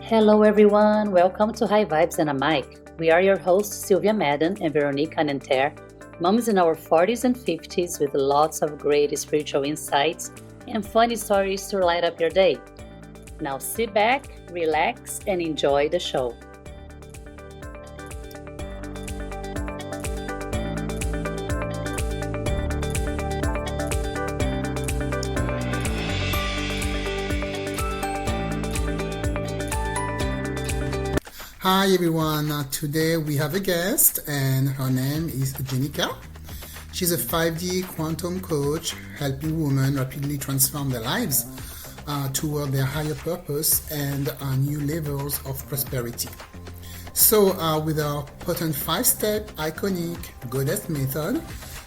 Hello, everyone. Welcome to High Vibes and a Mic. We are your hosts, Silvia Madden and Veronique and Silvia, moms in our 40s and 50s with lots of great spiritual insights and funny stories to light up your day. Now sit back, relax, and enjoy the show. Hi everyone, today we have a guest and her name is Genicca. She's a 5D quantum coach helping women rapidly transform their lives toward their higher purpose and new levels of prosperity. So with our potent 5-step iconic goddess method,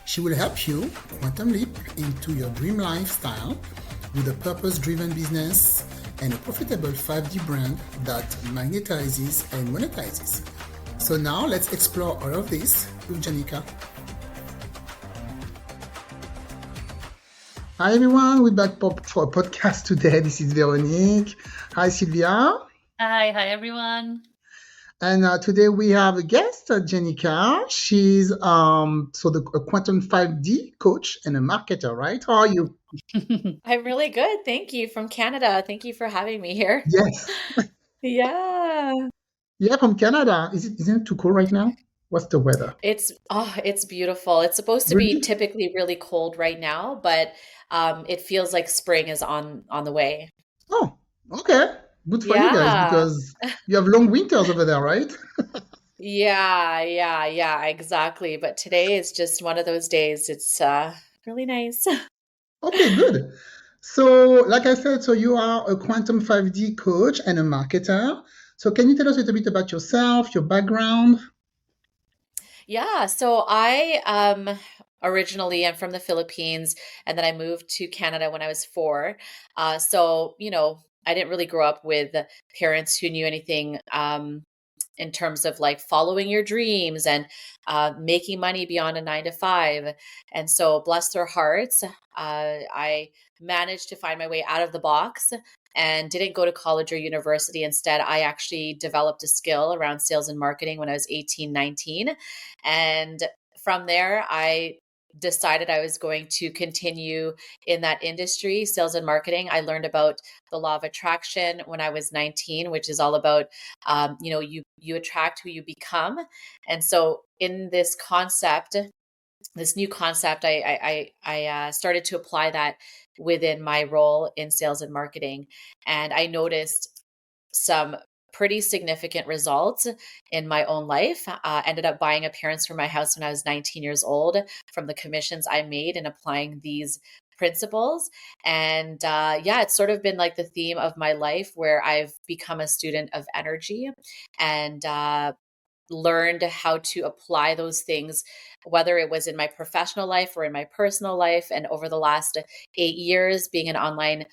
she will help you quantum leap into your dream lifestyle with a purpose-driven business and a profitable 5D brand that magnetizes and monetizes. So now let's explore all of this with Genicca. Hi everyone, we're back for a podcast today. This is Veronique. Hi Silvia. Hi everyone. And today we have a guest, Genicca. She's a quantum 5D coach and a marketer, right? How are you? I'm really good. Thank you, from Canada. Thank you for having me here. Yes. Yeah. Yeah, from Canada. Isn't it too cold right now? What's the weather? It's beautiful. It's supposed to be typically really cold right now, but it feels like spring is on the way. Oh, okay. Good for you guys because you have long winters over there, right? Yeah, exactly. But today is just one of those days. It's really nice. Okay, good. So, like I said, so you are a quantum 5D coach and a marketer. So, can you tell us a little bit about yourself, your background? Yeah, so I originally am from the Philippines, and then I moved to Canada when I was 4. So, I didn't really grow up with parents who knew anything in terms of like following your dreams and making money beyond a 9 to 5. And so, bless their hearts, I managed to find my way out of the box and didn't go to college or university. Instead, I actually developed a skill around sales and marketing when I was 18, 19. And from there, I decided I was going to continue in that industry, sales and marketing. I learned about the law of attraction when I was 19, which is all about, you attract who you become. And so in this new concept, I started to apply that within my role in sales and marketing. And I noticed some pretty significant results in my own life. Ended up buying appearance for my house when I was 19 years old from the commissions I made in applying these principles. And it's sort of been like the theme of my life where I've become a student of energy and learned how to apply those things, whether it was in my professional life or in my personal life. And over the last 8 years, being an online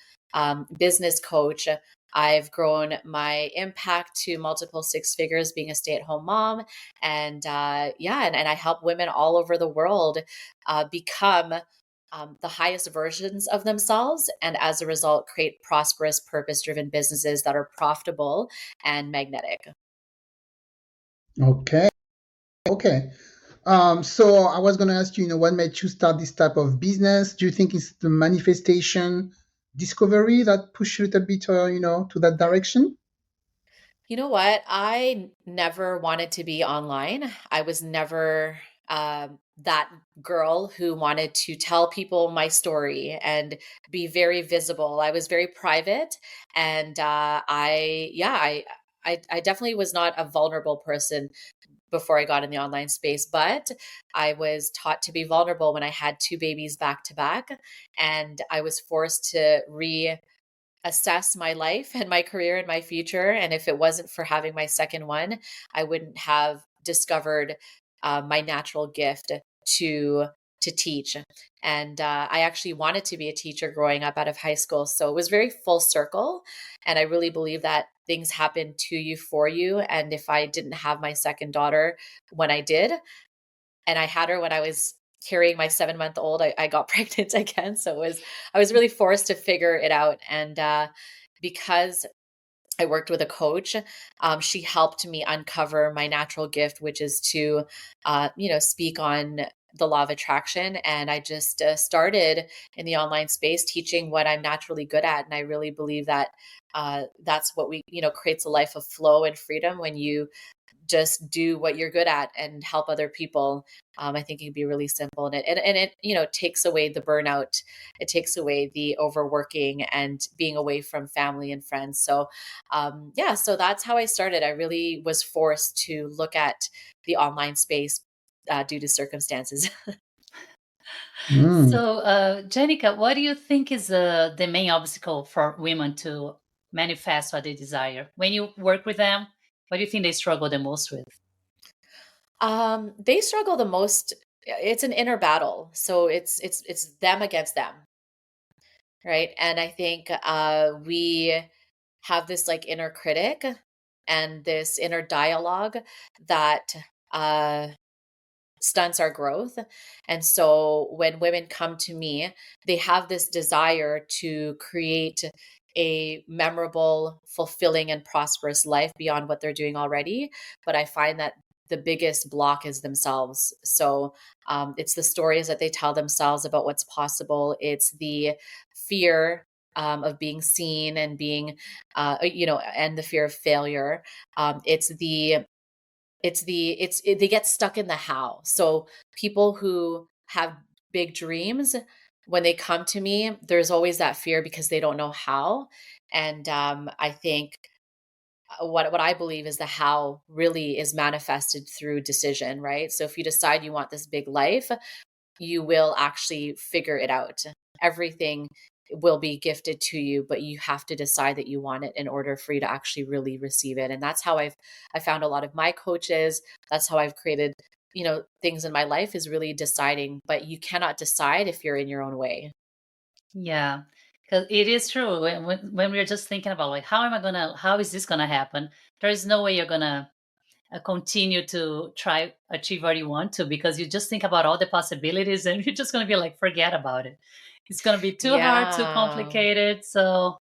business coach, I've grown my impact to multiple 6 figures being a stay-at-home mom. And and I help women all over the world become the highest versions of themselves. And as a result, create prosperous, purpose-driven businesses that are profitable and magnetic. Okay. So I was going to ask you, what made you start this type of business? Do you think it's the manifestation discovery that pushed you a little bit, to that direction? You know what? I never wanted to be online. I was never that girl who wanted to tell people my story and be very visible. I was very private, and I definitely was not a vulnerable person before I got in the online space, but I was taught to be vulnerable when I had 2 babies back to back, and I was forced to assess my life and my career and my future. And if it wasn't for having my second one, I wouldn't have discovered my natural gift to teach. And I actually wanted to be a teacher growing up out of high school. So it was very full circle. And I really believe that things happen to you for you. And if I didn't have my second daughter when I did, and I had her when I was carrying my 7-month-old, I got pregnant again. So I was really forced to figure it out. And because I worked with a coach. She helped me uncover my natural gift, which is to, speak on the law of attraction. And I just started in the online space teaching what I'm naturally good at. And I really believe that that's what creates a life of flow and freedom when you just do what you're good at and help other people. I think it can be really simple, and it takes away the burnout. It takes away the overworking and being away from family and friends. So, so that's how I started. I really was forced to look at the online space due to circumstances. Mm. So, Jenica, what do you think is the main obstacle for women to manifest what they desire? When you work with them, what do you think they struggle the most with? They struggle the most. It's an inner battle, so it's them against them, right? And I think we have this like inner critic and this inner dialogue that uh, stunts our growth. And so when women come to me, they have this desire to create a memorable, fulfilling, and prosperous life beyond what they're doing already. But I find that the biggest block is themselves. So it's the stories that they tell themselves about what's possible. It's the fear of being seen and being, and the fear of failure. They get stuck in the how. So people who have big dreams, when they come to me, there's always that fear because they don't know how. And I think what I believe is the how really is manifested through decision, right? So if you decide you want this big life, you will actually figure it out. Everything will be gifted to you, but you have to decide that you want it in order for you to actually really receive it. And that's how I found a lot of my coaches. That's how I've created, things in my life, is really deciding, but you cannot decide if you're in your own way. Yeah, because it is true. When we're just thinking about like, how is this gonna happen? There is no way you're gonna continue to try achieve what you want to, because you just think about all the possibilities and you're just gonna be like, forget about it. It's gonna be too hard, too Yeah. complicated. So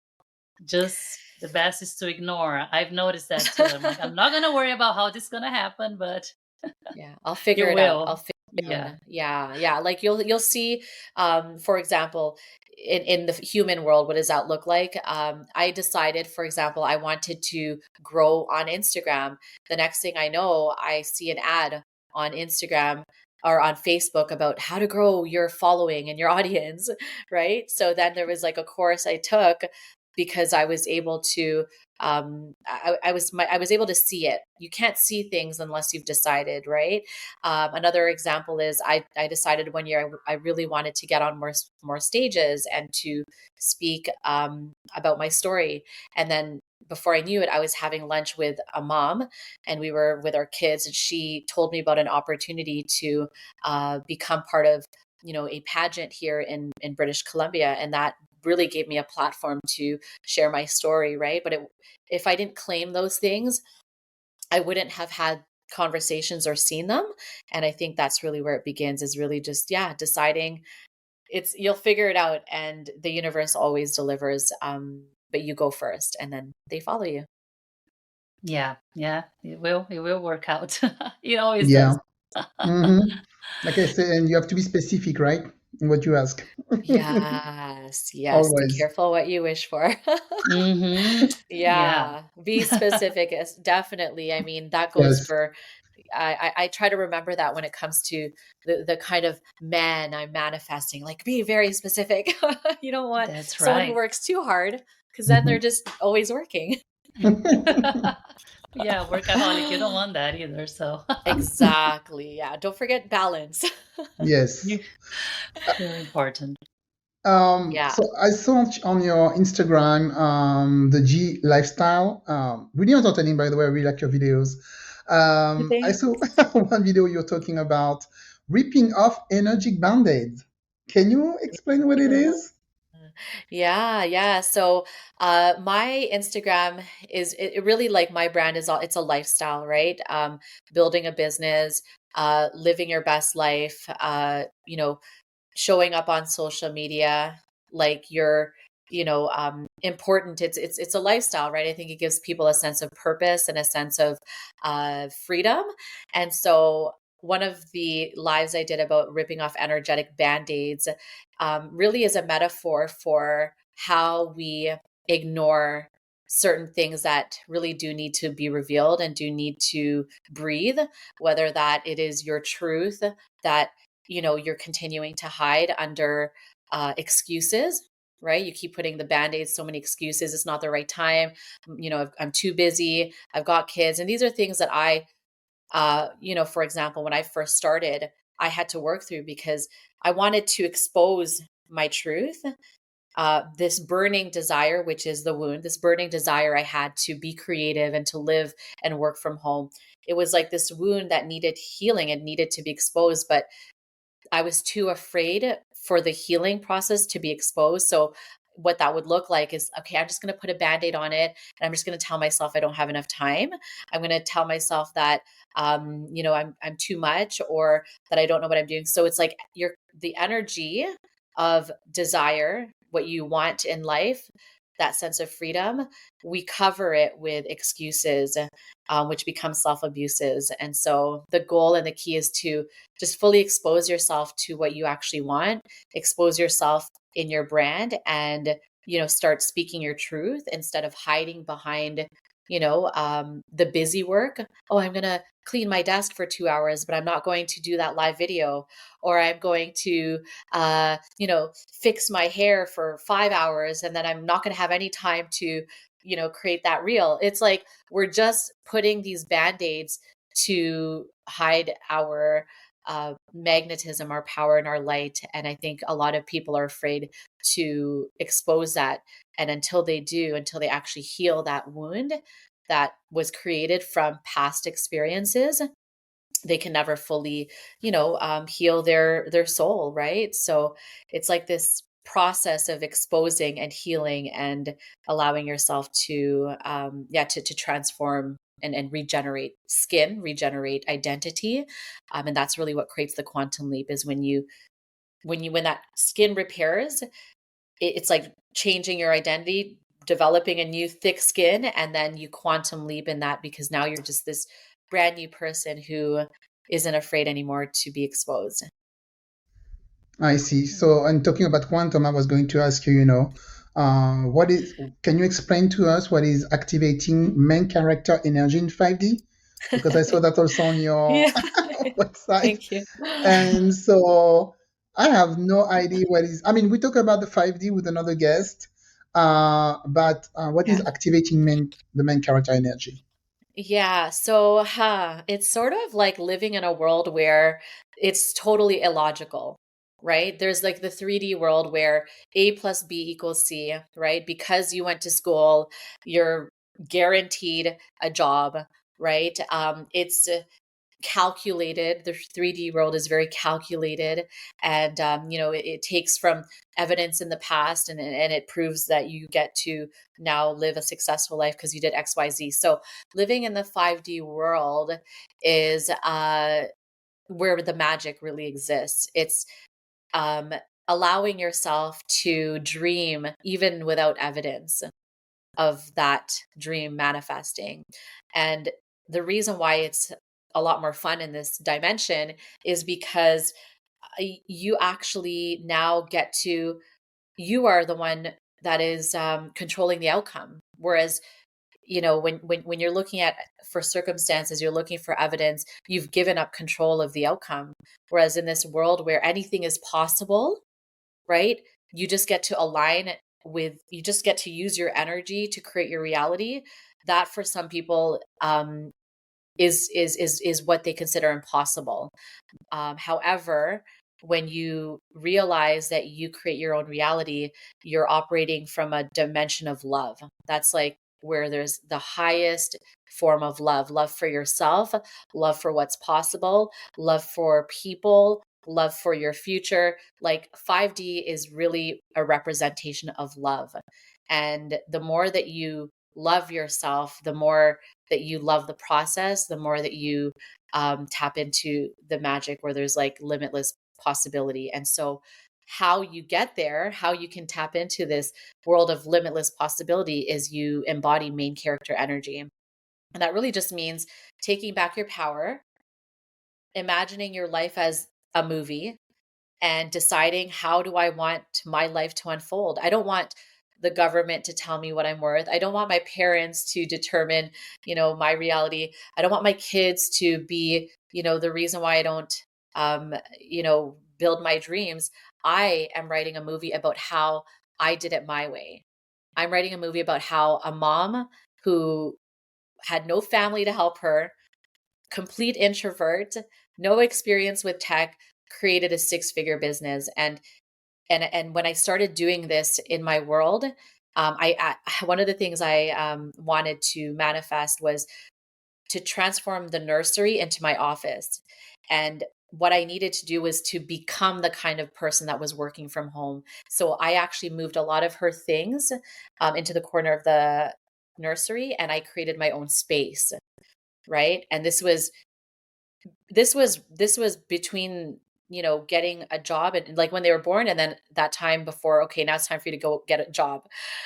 just the best is to ignore. I've noticed that too. I'm like, I'm not gonna worry about how this is gonna happen, but Yeah, I'll you figure it out. I'll will. figure it Yeah, out. Yeah, yeah. Like you'll see, for example, in the human world, what does that look like? I decided, for example, I wanted to grow on Instagram. The next thing I know, I see an ad on Instagram or on Facebook about how to grow your following and your audience, right? So then there was like a course I took because I was able to I was able to see it. You can't see things unless you've decided, right? Another example is I decided one year I really wanted to get on more stages and to speak about my story. And then before I knew it, I was having lunch with a mom, and we were with our kids, and she told me about an opportunity to become part of a pageant here in British Columbia, and that really gave me a platform to share my story, right? But if I didn't claim those things, I wouldn't have had conversations or seen them. And I think that's really where it begins, is really just, yeah, deciding. You'll figure it out, and the universe always delivers. But you go first and then they follow you. yeah, yeah. It will work out. It always Yeah. does. Mm-hmm. Like I said, and you have to be specific, right? In what you ask. Yes, yes. Be Always. careful what you wish for. Mm-hmm. Yeah. Yeah, be specific. Definitely. I mean, that goes Yes. for I try to remember that when it comes to the kind of man I'm manifesting, like be very specific. You don't want That's someone who right. works too hard, because then they're just always working. Yeah, workaholic. You don't want that either. So Exactly. Yeah. Don't forget balance. Yes. you- very important. Yeah. So I saw on your Instagram the G lifestyle. Really entertaining, by the way. I really like your videos. I saw Thanks. one video you're talking about ripping off energy band-aids. Can you explain what it Yeah. is? Yeah, yeah. So, my Instagram it really, like, my brand is all, it's a lifestyle, right? Building a business, living your best life, showing up on social media like you're important. It's a lifestyle, right? I think it gives people a sense of purpose and a sense of freedom. And so one of the lives I did about ripping off energetic band-aids really is a metaphor for how we ignore certain things that really do need to be revealed and do need to breathe, whether that it is your truth that you're continuing to hide under excuses, right? You keep putting the band-aids, so many excuses. It's not the right time. I'm too busy. I've got kids. And these are things that for example, when I first started, I had to work through because I wanted to expose my truth. This burning desire, which is the wound, this burning desire I had to be creative and to live and work from home. It was like this wound that needed healing and needed to be exposed, but I was too afraid for the healing process to be exposed. So what that would look like is, okay, I'm just going to put a Band-Aid on it. And I'm just going to tell myself I don't have enough time. I'm going to tell myself that, I'm too much, or that I don't know what I'm doing. So it's like the energy of desire, what you want in life, that sense of freedom, we cover it with excuses, which become self-abuses. And so the goal and the key is to just fully expose yourself to what you actually want, expose yourself in your brand, and, start speaking your truth instead of hiding behind, the busy work. Oh, I'm going to clean my desk for 2 hours, but I'm not going to do that live video, or I'm going to, fix my hair for 5 hours, and then I'm not going to have any time to, create that reel. It's like we're just putting these band-aids to hide our magnetism, our power, and our light. And I think a lot of people are afraid to expose that. And until they do, until they actually heal that wound that was created from past experiences, they can never fully, heal their soul, right? So it's like this process of exposing and healing and allowing yourself to, to transform and regenerate skin, regenerate identity. And that's really what creates the quantum leap, is when that skin repairs, it's like changing your identity, developing a new thick skin, and then you quantum leap in that, because now you're just this brand new person who isn't afraid anymore to be exposed. I see. So, and talking about quantum, I was going to ask you, can you explain to us what is activating main character energy in 5D? Because I saw that also on your Yeah. website. Thank you. And so I have no idea I mean, we talk about the 5D with another guest, but what is Yeah. activating the main character energy? Yeah. So, it's sort of like living in a world where it's totally illogical, right? There's like the 3D world where A plus B equals C, right? Because you went to school, you're guaranteed a job, right? It's calculated. The 3D world is very calculated, and it takes from evidence in the past, and it proves that you get to now live a successful life because you did XYZ. So living in the 5D world is where the magic really exists. It's allowing yourself to dream even without evidence of that dream manifesting. And the reason why it's a lot more fun in this dimension is because you actually now you are the one that is controlling the outcome. Whereas, when you're looking at for circumstances, you're looking for evidence, you've given up control of the outcome. Whereas in this world where anything is possible, right? You just get to you just get to use your energy to create your reality. That for some people is what they consider impossible. However, when you realize that you create your own reality, you're operating from a dimension of love. That's like where there's the highest form of love for yourself, love for what's possible, love for people, love for your future. Like 5D is really a representation of love. And the more that you love yourself, the more that you love the process, the more that you tap into the magic where there's like limitless possibility. And so, how you get there, how you can tap into this world of limitless possibility is you embody main character energy. And that really just means taking back your power, imagining your life as a movie, and deciding, how do I want my life to unfold? I don't want the government to tell me what I'm worth. I don't want my parents to determine, my reality. I don't want my kids to be, the reason why I don't, build my dreams. I am writing a movie about how I did it my way. I'm writing a movie about how a mom who had no family to help her, complete introvert, no experience with tech, created a six-figure business. And when I started doing this in my world, one of the things I wanted to manifest was to transform the nursery into my office. And what I needed to do was to become the kind of person that was working from home. So I actually moved a lot of her things into the corner of the nursery, and I created my own space. Right. And this was between, getting a job and like when they were born, and then that time before, okay, now it's time for you to go get a job.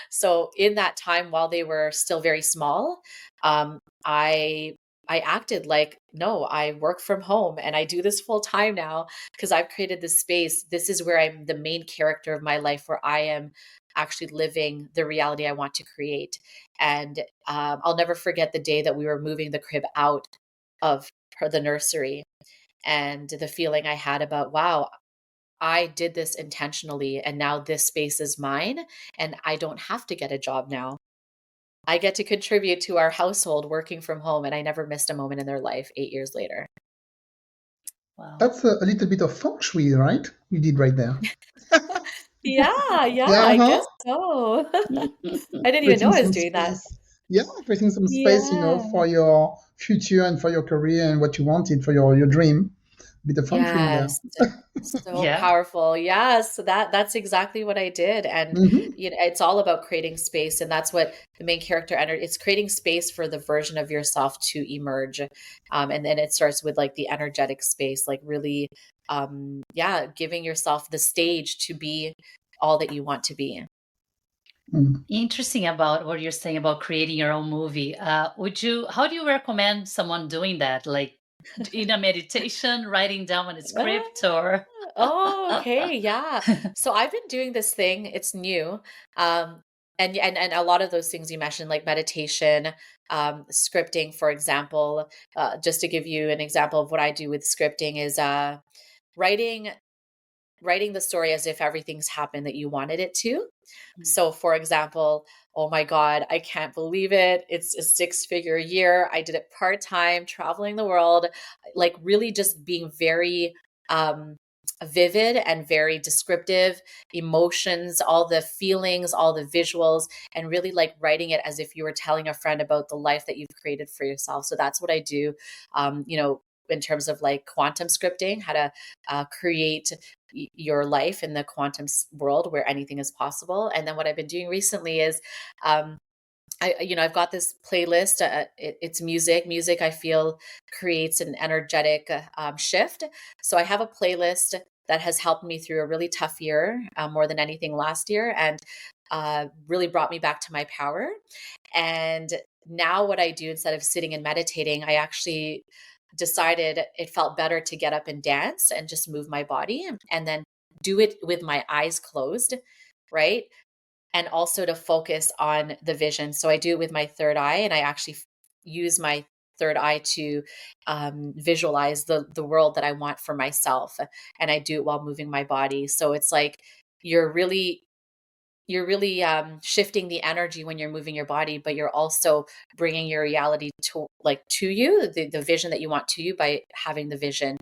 So in that time, while they were still very small, um, I I acted like, no, I work from home and I do this full time now because I've created this space. This is where I'm the main character of my life, where I am actually living the reality I want to create. And I'll never forget the day that we were moving the crib out of the nursery, and the feeling I had about, wow, I did this intentionally and now this space is mine and I don't have to get a job now. I get to contribute to our household working from home, and I never missed a moment in their life 8 years later. Wow. That's a little bit of feng shui, right? You did right there. Yeah, yeah, Yeah, I huh? guess so. I didn't even know Creating I was some doing that. space. Yeah, creating some space, Yeah. for your future and for your career and what you wanted for your dream. Bit of feng shui in there. Yes. So Yeah. powerful. Yes, so that's exactly what I did. And Hmm. it's all about creating space, and that's what the main character energy, it's creating space for the version of yourself to emerge. And then it starts with like the energetic space, like really yeah, giving yourself the stage to be all that you want to be. Interesting about what you're saying about creating your own movie. How do you recommend someone doing that? Like in a meditation, writing down a Ah, script or? oh, okay. Yeah. So I've been doing this thing. It's new. Um, and a lot of those things you mentioned, like meditation, scripting, for example, just to give you an example of what I do with scripting is writing writing the story as if everything's happened that you wanted it to. So, for example, oh my God, I can't believe it. It's a six-figure year. I did it part-time, traveling the world, like really just being very vivid and very descriptive, emotions, all the feelings, all the visuals, and really like writing it as if you were telling a friend about the life that you've created for yourself. So that's what I do. In terms of like quantum scripting, how to create your life in the quantum world where anything is possible. And then what I've been doing recently is um, I've got this playlist. It's music. Music, I feel, creates an energetic shift. So I have a playlist that has helped me through a really tough year, more than anything last year, and really brought me back to my power. And now what I do, instead of sitting and meditating, I actually decided it felt better to get up and dance and just move my body, and then do it with my eyes closed, right? And also to focus on the vision. So I do it with my third eye, and I actually use my third eye to visualize the world that I want for myself, and I do it while moving my body. So it's like you're really shifting the energy when you're moving your body, but you're also bringing your reality to you, the vision that you want to you, by having the vision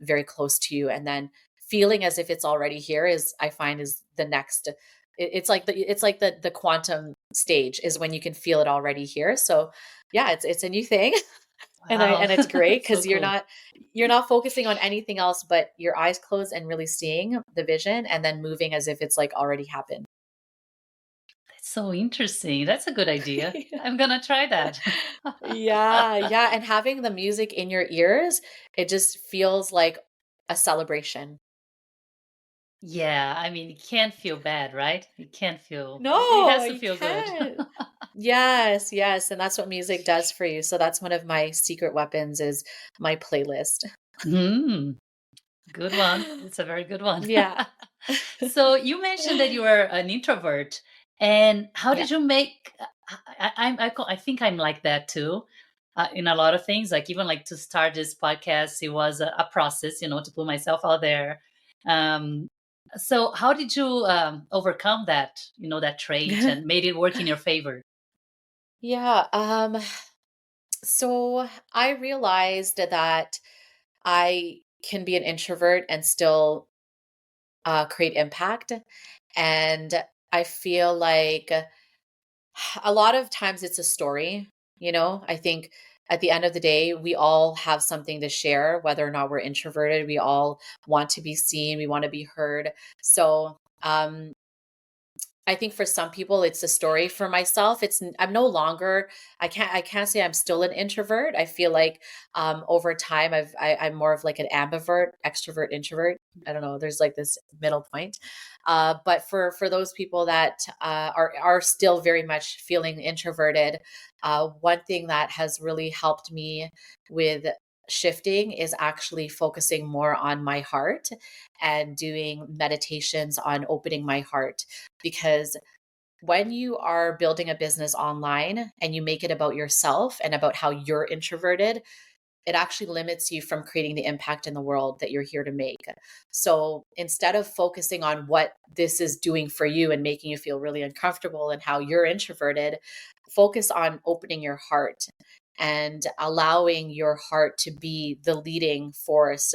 very close to you, and then feeling as if it's already here is, I find, is the next. It's like the quantum stage is when you can feel it already here. So yeah, it's a new thing. Wow. And it's great So because you're cool. not focusing on anything else but your eyes closed and really seeing the vision, and then moving as if it's like already happened. That's So interesting. That's a good idea. I'm gonna try that. Yeah, yeah, and having the music in your ears, it just feels like a celebration. Yeah, I mean, it can't feel bad, right? It can't feel, it No, has to you feel good. can't. Yes, yes, and that's what music does for you. So that's one of my secret weapons is my playlist. Hmm, good one. It's a very good one. Yeah. So you mentioned that you were an introvert, and how Yeah. did you make? I think I'm like that too, in a lot of things. Like even like to start this podcast, it was a process, to put myself out there. Um, so how did you overcome that, that trait, and made it work in your favor? Yeah, so I realized that I can be an introvert and still create impact. And I feel like a lot of times it's a story, I think at the end of the day, we all have something to share, whether or not we're introverted. We all want to be seen, we want to be heard. So, I think for some people it's a story. For myself, I'm no longer. I can't say I'm still an introvert. I feel like over time I'm more of like an ambivert, extrovert, introvert. I don't know. There's like this middle point. But for those people that are still very much feeling introverted, one thing that has really helped me with shifting is actually focusing more on my heart and doing meditations on opening my heart, because when you are building a business online and you make it about yourself and about how you're introverted, it actually limits you from creating the impact in the world that you're here to make. So instead of focusing on what this is doing for you and making you feel really uncomfortable and how you're introverted, focus on opening your heart and allowing your heart to be the leading force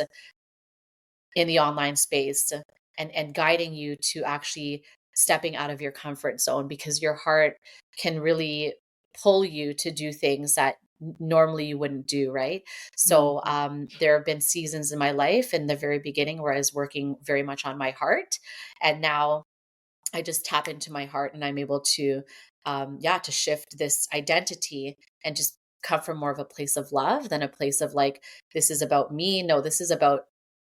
in the online space, and guiding you to actually stepping out of your comfort zone, because your heart can really pull you to do things that normally you wouldn't do, right? So Mhm. there have been seasons in my life in the very beginning where I was working very much on my heart, and now I just tap into my heart and I'm able to yeah, to shift this identity and just come from more of a place of love than a place of like, this is about me. No, this is about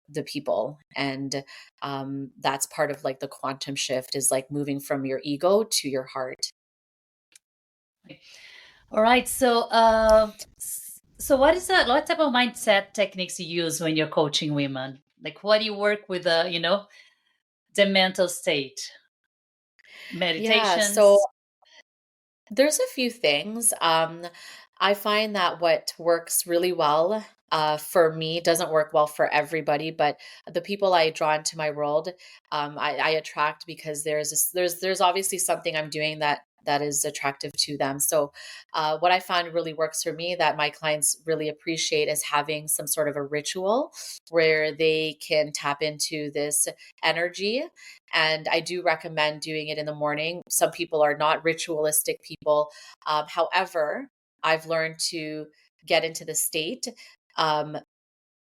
the people. And that's part of like the quantum shift, is like moving from your ego to your heart. All right. So what type of mindset techniques you use when you're coaching women? Like, what do you work with? The mental state, Yeah, so meditations. there's a few things. I find that what works really well for me doesn't work well for everybody, but the people I draw into my world, I attract because there's obviously something I'm doing that is attractive to them. So, what I found really works for me that my clients really appreciate is having some sort of a ritual where they can tap into this energy, and I do recommend doing it in the morning. Some people are not ritualistic people. However, I've learned to get into the state um,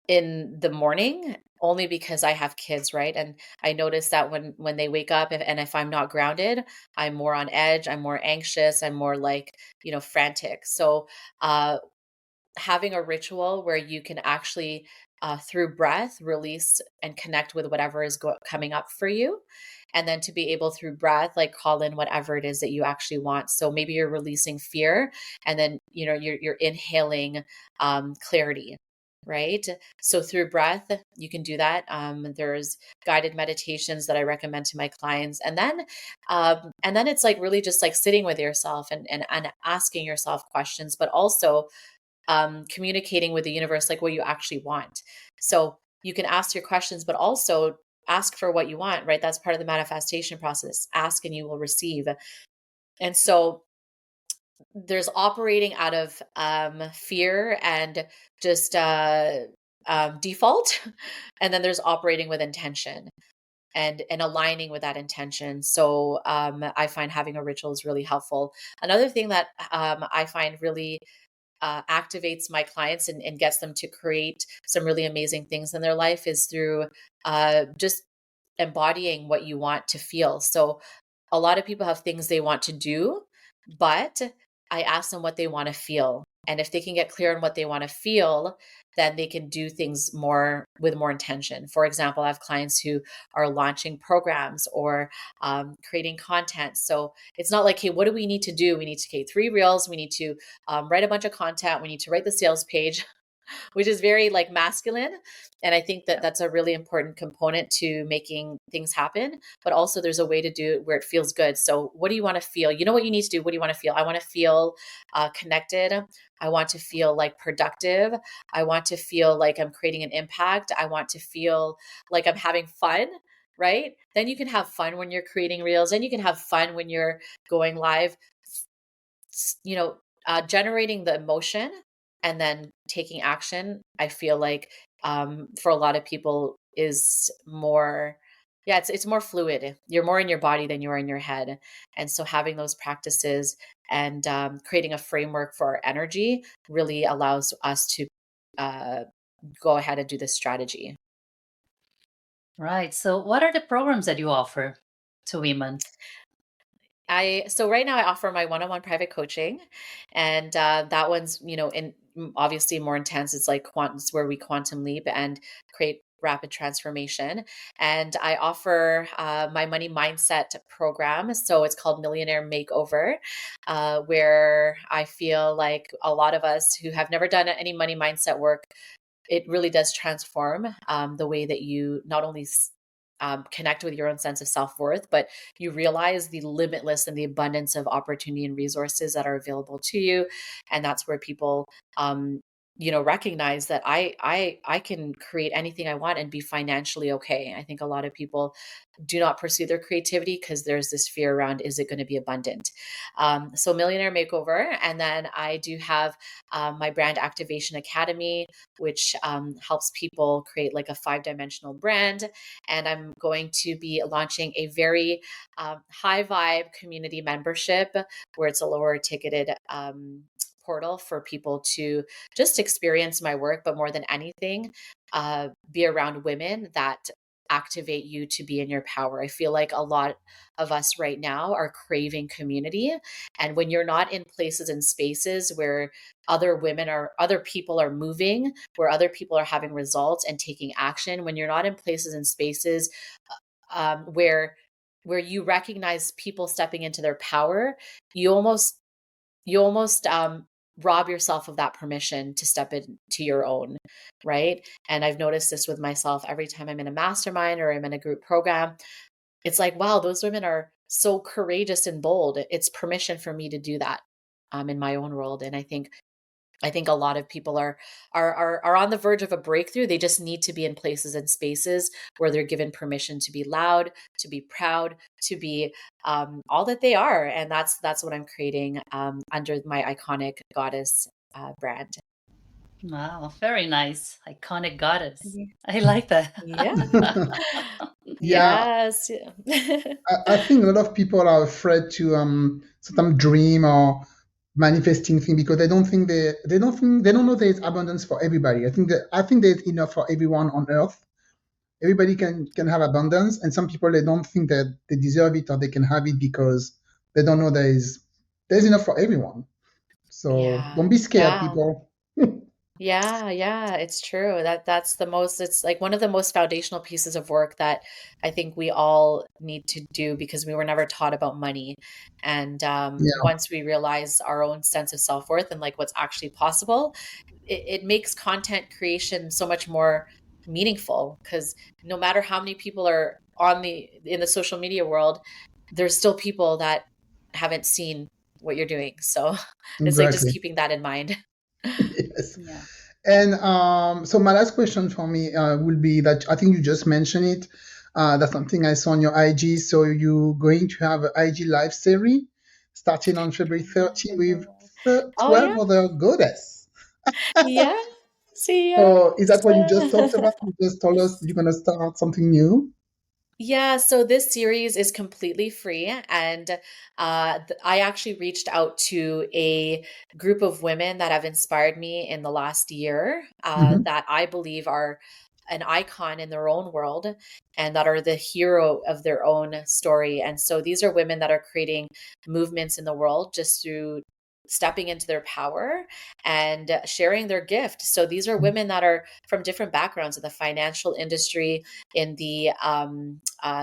in the morning only because I have kids, right? And I notice that when they wake up, and if I'm not grounded, I'm more on edge, I'm more anxious, I'm more like, frantic. So uh, having a ritual where you can actually through breath release and connect with whatever is coming up for you, and then to be able through breath like call in whatever it is that you actually want. So maybe you're releasing fear, and then you're inhaling clarity, right? So through breath you can do that. There's guided meditations that I recommend to my clients, and then it's like really just like sitting with yourself and asking yourself questions, but also communicating with the universe like what you actually want. So you can ask your questions, but also ask for what you want, right? That's part of the manifestation process. Ask and you will receive. And so there's operating out of fear and just default, and then there's operating with intention and aligning with that intention. So I find having a ritual is really helpful. Another thing that I find really activates my clients and gets them to create some really amazing things in their life is through just embodying what you want to feel. So a lot of people have things they want to do, but I ask them what they want to feel. And if they can get clear on what they want to feel, then they can do things more with more intention. For example, I have clients who are launching programs or creating content. So it's not like, hey, what do we need to do? We need to create 3 reels. We need to write a bunch of content. We need to write the sales page, which is very like masculine. And I think that that's a really important component to making things happen. But also, there's a way to do it where it feels good. So, what do you want to feel? You know what you need to do? What do you want to feel? I want to feel connected. I want to feel like productive. I want to feel like I'm creating an impact. I want to feel like I'm having fun. Right? Then you can have fun when you're creating reels, and you can have fun when you're going live. You know, generating the emotion and then taking action, I feel like for a lot of people is more, yeah, it's more fluid. You're more in your body than you are in your head. And so having those practices and creating a framework for our energy really allows us to uh, go ahead and do this strategy. Right. So, what are the programs that you offer to women? So right now I offer my one-on-one private coaching, and that one's, in obviously more intense. It's like it's where we quantum leap and create rapid transformation. And I offer my money mindset program. So it's called Millionaire Makeover, where I feel like a lot of us who have never done any money mindset work, it really does transform the way that you not only connect with your own sense of self-worth, but you realize the limitless and the abundance of opportunity and resources that are available to you. And that's where people recognize that I can create anything I want and be financially okay. I think a lot of people do not pursue their creativity because there's this fear around, is it going to be abundant? So Millionaire Makeover. And then I do have my Brand Activation Academy, which helps people create like a 5-dimensional brand. And I'm going to be launching a very high vibe community membership where it's a lower ticketed portal for people to just experience my work, but more than anything, be around women that activate you to be in your power. I feel like a lot of us right now are craving community. And when you're not in places and spaces where other people are moving, where other people are having results and taking action, when you're not in places and spaces where you recognize people stepping into their power, you almost rob yourself of that permission to step into your own, right? And I've noticed this with myself every time I'm in a mastermind or I'm in a group program. It's like, wow, those women are so courageous and bold. It's permission for me to do that in my own world. And I think a lot of people are on the verge of a breakthrough. They just need to be in places and spaces where they're given permission to be loud, to be proud, to be all that they are, and that's what I'm creating under my iconic goddess brand. Wow, very nice. Iconic goddess. Yeah. I like that. Yeah. Yeah, Yes. Yeah. I think a lot of people are afraid to sometimes dream or manifesting things because they don't know there's abundance for everybody. I think there's enough for everyone on earth. Everybody can have abundance, and some people they don't think that they deserve it or they can have it because they don't know there's enough for everyone. So Yeah. don't be scared, Yeah. people. Yeah, yeah, it's true. It's like one of the most foundational pieces of work that I think we all need to do because we were never taught about money. And Yeah, once we realize our own sense of self-worth and like what's actually possible, it makes content creation so much more meaningful because no matter how many people are in the social media world, there's still people that haven't seen what you're doing. So it's like just exactly. keeping that in mind. Yes. Yeah. And so my last question for me will be that I think you just mentioned it. That's something I saw on your IG. So you're going to have an IG live series starting on February 30 with Oh, 12 yeah. other goddess. Yeah. See, So is yes. that what you just talked about? You just told us you're going to start something new? Yeah, so this series is completely free, and I actually reached out to a group of women that have inspired me in the last year Hmm. that I believe are an icon in their own world and that are the hero of their own story. And so these are women that are creating movements in the world just through stepping into their power and sharing their gift. So these are women that are from different backgrounds in the financial industry, in the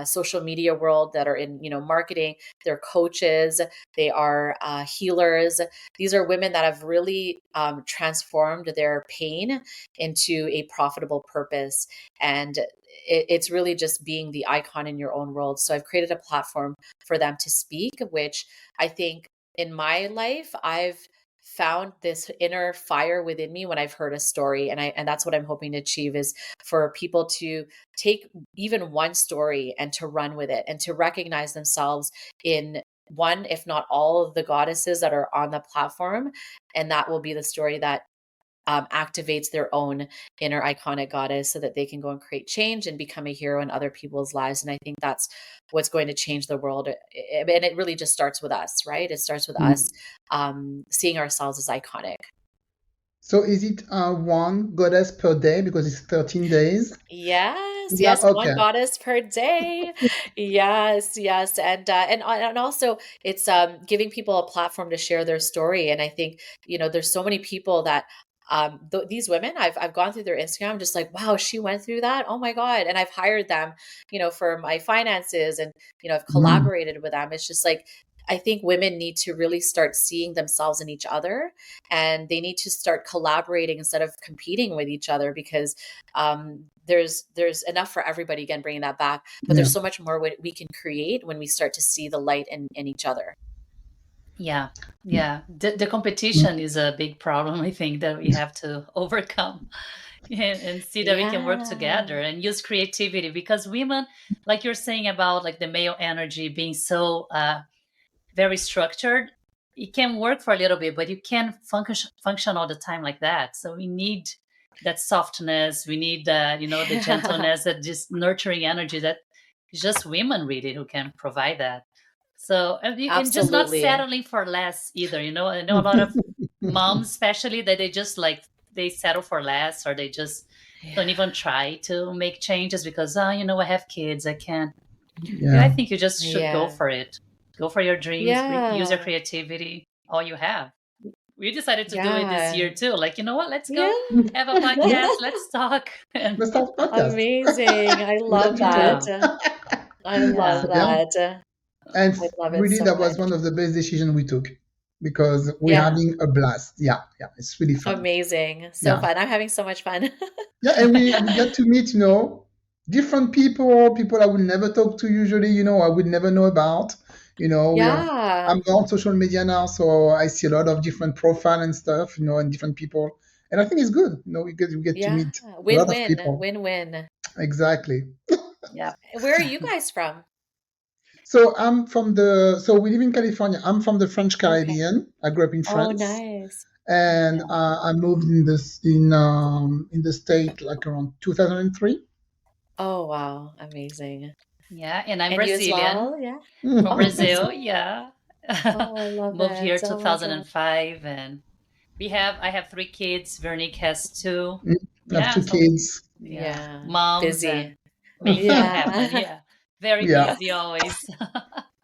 social media world, that are in marketing. They're coaches, they are healers. These are women that have really transformed their pain into a profitable purpose. And it's really just being the icon in your own world. So I've created a platform for them to speak, which I think in my life, I've found this inner fire within me when I've heard a story. And that's what I'm hoping to achieve, is for people to take even one story and to run with it and to recognize themselves in one, if not all, of the goddesses that are on the platform. And that will be the story that activates their own inner iconic goddess, so that they can go and create change and become a hero in other people's lives. And I think that's what's going to change the world. And it really just starts with us, right? It starts with us seeing ourselves as iconic. So is it one goddess per day because it's 13 days? Yes, Okay. one goddess per day. Yes. And also it's giving people a platform to share their story. And I think, there's so many people that these women, I've gone through their Instagram, just like, wow, she went through that. Oh my God. And I've hired them, for my finances, and, I've collaborated with them. It's just like, I think women need to really start seeing themselves in each other, and they need to start collaborating instead of competing with each other, because there's enough for everybody, again, bringing that back, but there's so much more we can create when we start to see the light in each other. Yeah. The competition is a big problem, I think, that we have to overcome and see that we can work together and use creativity, because women, like you're saying about like the male energy being so very structured, it can work for a little bit, but you can't function all the time like that. So we need that softness, we need the gentleness, that just nurturing energy that is just women really who can provide that. So and just not Absolutely. settling for less either. I know a lot of moms, especially, that they just like they settle for less, or they just don't even try to make changes because I have kids, I can't. I think you just should go for it. Go for your dreams. Use your creativity. All you have. We decided to do it this year too. Like, you know what? Let's go have a podcast. Let's talk. Let's start podcast. Amazing. I love that. I love that. And I love it really, so that was much. one of the best decisions we took, because we're having a blast. Yeah, it's really fun. Amazing. So fun. I'm having so much fun. And we get to meet, different people I would never talk to usually, I would never know about. I'm on social media now, so I see a lot of different profile and stuff, and different people. And I think it's good. We get to meet a lot of people. Win-win. Exactly. Yeah. Where are you guys from? So we live in California. I'm from the French Caribbean. I grew up in France. Oh, nice. And I moved in the state like around 2003. Oh, wow. Amazing. Yeah, and I'm Brazilian. Well? Yeah. From Brazil, yeah. Oh, I love Moved here it. 2005, and I have 3 kids. Veronique has 2. I have 2 kids. Yeah. Moms. Busy. Yeah. Very busy always.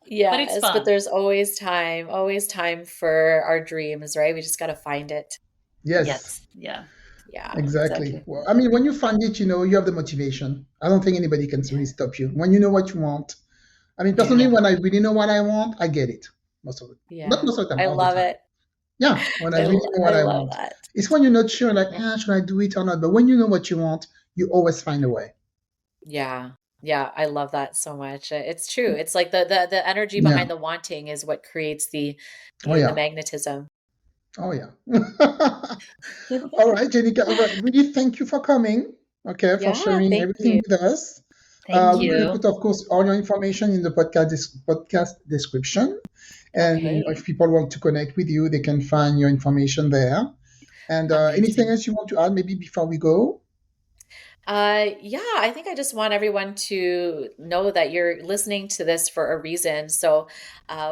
Yes, but there's always time for our dreams, right? We just got to find it. Yes. Yeah. Exactly. Well, I mean, when you find it, you have the motivation. I don't think anybody can really stop you. When you know what you want. I mean, personally, when I really know what I want, I get it. Most of it. Not most of the time. I love it. Yeah, when I really know what I want. That. It's when you're not sure, like, should I do it or not? But when you know what you want, you always find a way. Yeah, I love that so much. It's true. It's like the energy behind the wanting is what creates the magnetism. Oh, yeah. All right, Genicca, really thank you for coming, for sharing everything with us. Thank you. We're going to put, of course, all your information in the podcast description. And if people want to connect with you, they can find your information there. And anything else you want to add maybe before we go? Yeah, I think I just want everyone to know that you're listening to this for a reason. So,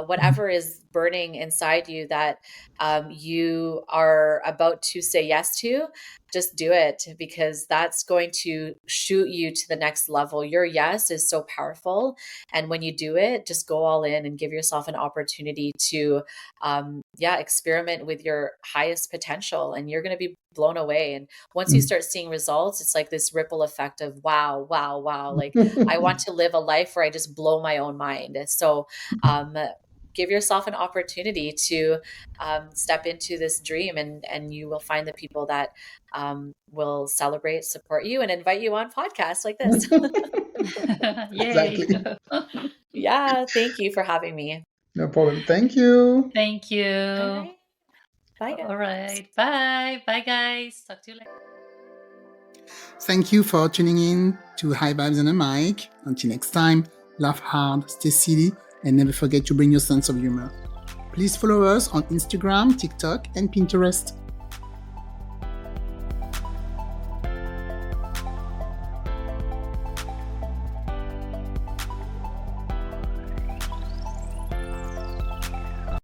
whatever is burning inside you that you are about to say yes to, just do it, because that's going to shoot you to the next level. Your yes is so powerful. And when you do it, just go all in and give yourself an opportunity to, yeah, experiment with your highest potential. And you're going to be blown away. And once you start seeing results, it's like this ripple effect of wow, wow, wow. Like, I want to live a life where I just blow my own mind. So, give yourself an opportunity to step into this dream, and you will find the people that will celebrate, support you, and invite you on podcasts like this. Yay. Exactly. Yeah, thank you for having me. No problem. Thank you. Thank you. All right. Bye, guys. All right. Bye. Bye, guys. Talk to you later. Thank you for tuning in to High Vibes and a Mic. Until next time, laugh hard, stay silly, and never forget to bring your sense of humor. Please follow us on Instagram, TikTok, and Pinterest.